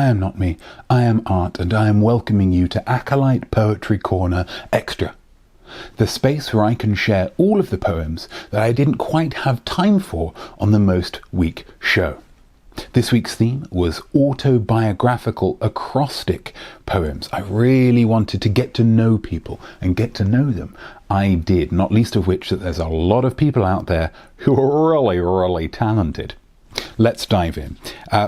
am Notme, I am Art, and I am welcoming you to Acolyte Poetry Corner Extra, the space where I can share all of the poems that I didn't quite have time for on the most week show. This week's theme was autobiographical acrostic poems. I really wanted to get to know people and get to know them. I did, not least of which that there's a lot of people out there who are really, really talented. Let's dive in.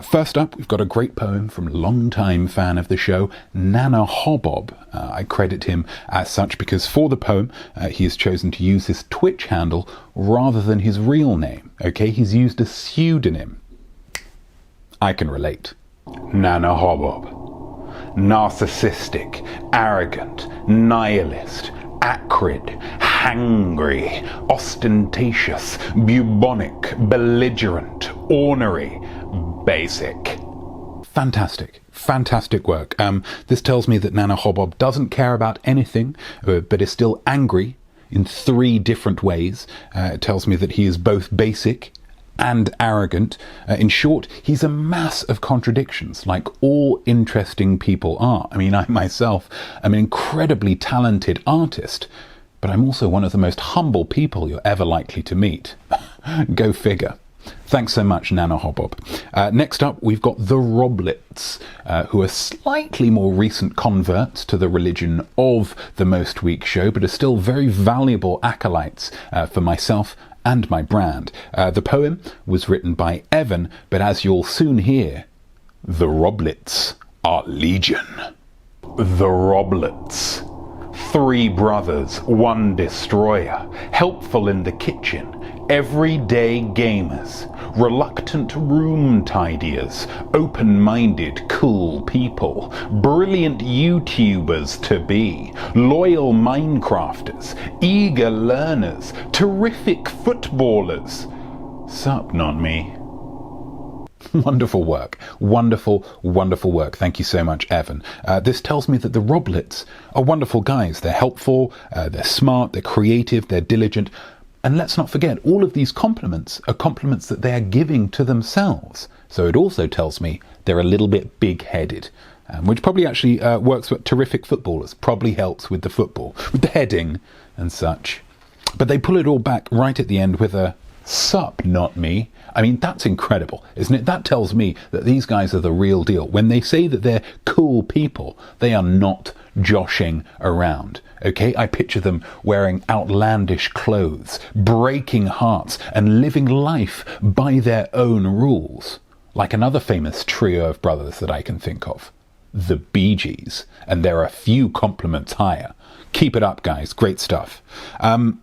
First up, we've got a great poem from a long-time fan of the show, Nanahobbob. I credit him as such because for the poem, he has chosen to use his Twitch handle rather than his real name. Okay, he's used a pseudonym. I can relate. Nanahobbob. Narcissistic, arrogant, nihilist, acrid, hangry, ostentatious, bubonic, belligerent, ornery, basic. Fantastic work. This tells me that Nanahobbob doesn't care about anything, but is still angry in 3 different ways. It tells me that he is both basic and arrogant. In short, he's a mass of contradictions, like all interesting people are. I mean, I myself am an incredibly talented artist, but I'm also one of the most humble people you're ever likely to meet. Go figure. Thanks so much, Nanahobbob. Next up, we've got the Roblets, who are slightly more recent converts to the religion of the Most Week show, but are still very valuable acolytes for myself and my brand. The poem was written by Evan, but as you'll soon hear, the Roblets are legion. The Roblets. 3 brothers, 1 destroyer, helpful in the kitchen, everyday gamers, reluctant room tidiers, open-minded, cool people, brilliant YouTubers to be, loyal Minecrafters, eager learners, terrific footballers. Sup, Notme? Wonderful work. Wonderful work. Thank you so much, Evan. This tells me that the Roblets are wonderful guys. They're helpful, they're smart, they're creative, they're diligent. And let's not forget, all of these compliments are compliments that they are giving to themselves. So it also tells me they're a little bit big-headed, which probably actually works with terrific footballers, probably helps with the football, with the heading and such. But they pull it all back right at the end with a sup, not me. I mean, that's incredible, isn't it? That tells me that these guys are the real deal. When they say that they're cool people, they are not joshing around. Okay, I picture them wearing outlandish clothes, breaking hearts, and living life by their own rules. Like another famous trio of brothers that I can think of, the Bee Gees, and there are a few compliments higher. Keep it up, guys. Great stuff.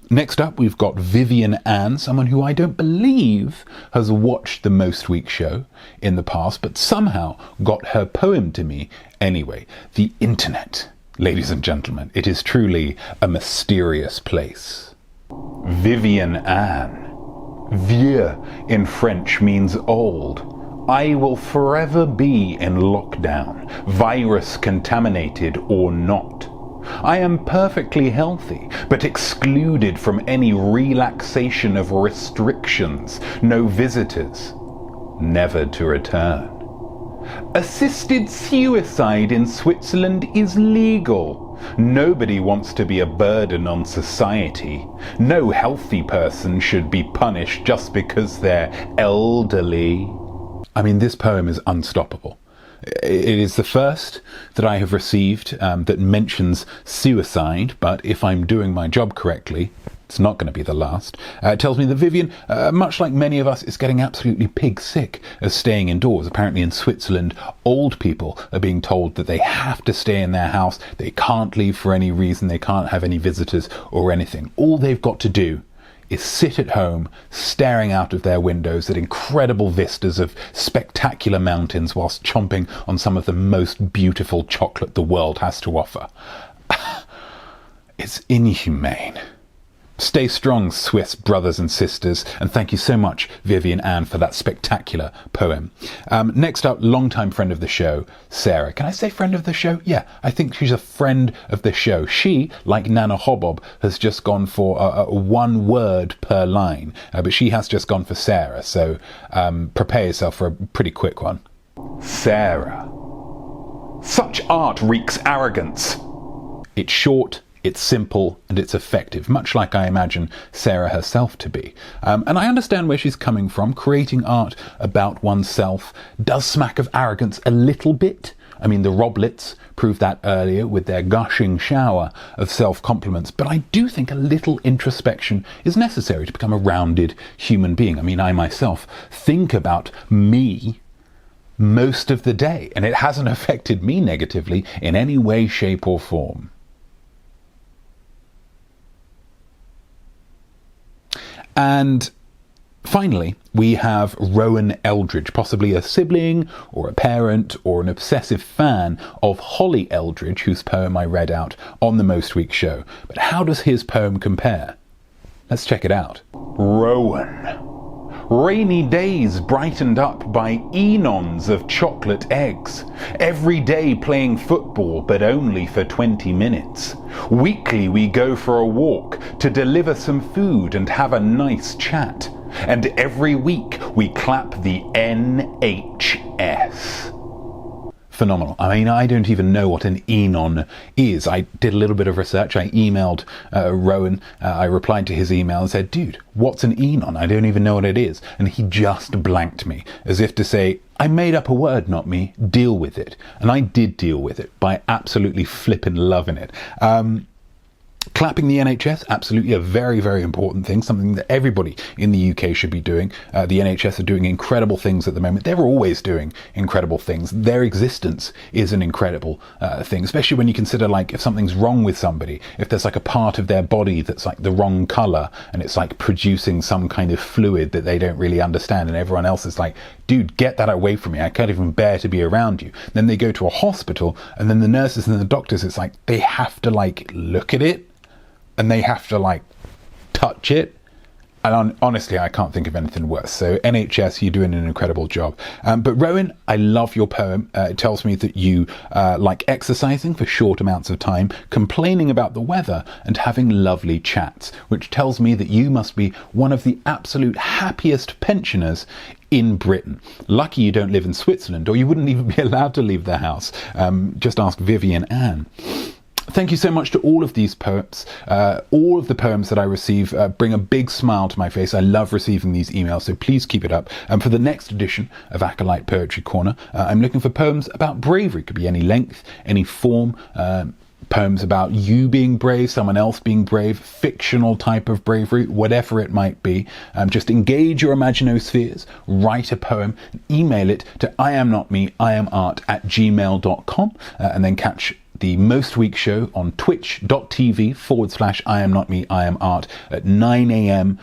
Next up, we've got Vivien Anne, someone who I don't believe has watched the Most Week show in the past, but somehow got her poem to me anyway. The internet, ladies and gentlemen, it is truly a mysterious place. Vivien Anne. Vieux in French means old. I will forever be in lockdown, virus contaminated or not. I am perfectly healthy, but excluded from any relaxation of restrictions. No visitors, never to return. Assisted suicide in Switzerland is legal. Nobody wants to be a burden on society. No healthy person should be punished just because they're elderly. I mean, this poem is unstoppable. It is the first that I have received that mentions suicide, but if I'm doing my job correctly, it's not going to be the last. It tells me that Vivien, much like many of us, is getting absolutely pig sick of staying indoors. Apparently in Switzerland, old people are being told that they have to stay in their house. They can't leave for any reason. They can't have any visitors or anything. All they've got to do is sit at home staring out of their windows at incredible vistas of spectacular mountains whilst chomping on some of the most beautiful chocolate the world has to offer. It's inhumane. Stay strong, Swiss brothers and sisters, and thank you so much, Vivien Anne, for that spectacular poem. Next up, longtime friend of the show, Sara. Can I say friend of the show? Yeah, I think she's a friend of the show. She, like Nanahobbob, has just gone for 1 word per line, but she has just gone for Sara, so prepare yourself for a pretty quick one. Sara. Such art reeks arrogance. It's short, it's simple, and it's effective, much like I imagine Sara herself to be. And I understand where she's coming from. Creating art about oneself does smack of arrogance a little bit. I mean, the Roblets proved that earlier with their gushing shower of self-compliments, but I do think a little introspection is necessary to become a rounded human being. I mean, I myself think about me most of the day, and it hasn't affected me negatively in any way, shape, or form. And finally, we have Rowan Eldridge, possibly a sibling or a parent or an obsessive fan of Holly Eldridge, whose poem I read out on the Most Week show. But how does his poem compare? Let's check it out. Rowan. Rainy days brightened up by enons of chocolate eggs. Every day playing football, but only for 20 minutes. Weekly we go for a walk to deliver some food and have a nice chat. And every week we clap the NHS. Phenomenal. I mean, I don't even know what an enon is. I did a little bit of research. I emailed Rowan. I replied to his email and said, dude, what's an enon? I don't even know what it is. And he just blanked me, as if to say, I made up a word, not me. Deal with it. And I did deal with it by absolutely flippin' loving it. Clapping the NHS, absolutely a very, very important thing, something that everybody in the UK should be doing. The NHS are doing incredible things at the moment. They're always doing incredible things. Their existence is an incredible thing, especially when you consider, like, if something's wrong with somebody, if there's like a part of their body that's like the wrong colour and it's like producing some kind of fluid that they don't really understand, and everyone else is like, dude, get that away from me. I can't even bear to be around you. Then they go to a hospital, and then the nurses and the doctors, it's like they have to like look at it, and they have to like touch it. And honestly, I can't think of anything worse. So NHS, you're doing an incredible job. But Rowan, I love your poem. It tells me that you like exercising for short amounts of time, complaining about the weather, and having lovely chats, which tells me that you must be one of the absolute happiest pensioners in Britain. Lucky you don't live in Switzerland, or you wouldn't even be allowed to leave the house. Just ask Vivien Anne. Thank you so much to all of these poets. All of the poems that I receive bring a big smile to my face. I love receiving these emails, so please keep it up. And for the next edition of Acolyte Poetry Corner, I'm looking for poems about bravery. It could be any length, any form. Poems about you being brave, someone else being brave, fictional type of bravery, whatever it might be. Just engage your imaginospheres, write a poem, email it to iamnotme@gmail.com, and then catch the Most Week show on twitch.tv/IamNotMeIamArt at 9 a.m.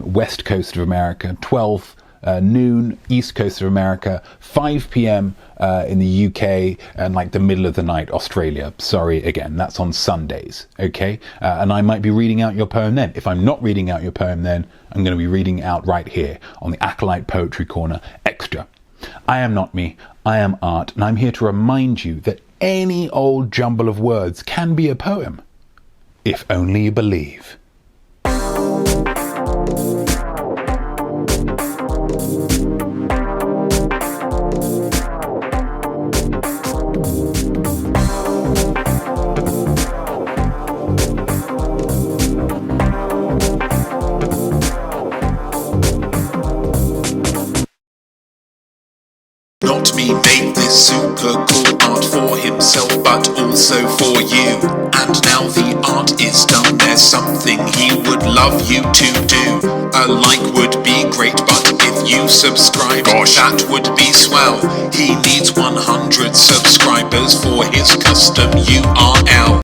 West Coast of America, 12 noon East Coast of America, 5 p.m. In the UK, and like the middle of the night Australia. Sorry again, that's on Sundays, okay? And I might be reading out your poem then. If I'm not reading out your poem then, I'm going to be reading out right here on the Acolyte Poetry Corner Extra. I am not me, I am art, and I'm here to remind you that any old jumble of words can be a poem, if only you believe. Notme made this super cool art for himself, but also for you. And now the art is done, there's something he would love you to do. A like would be great, but if you subscribe, that would be swell. He needs 100 subscribers for his custom URL.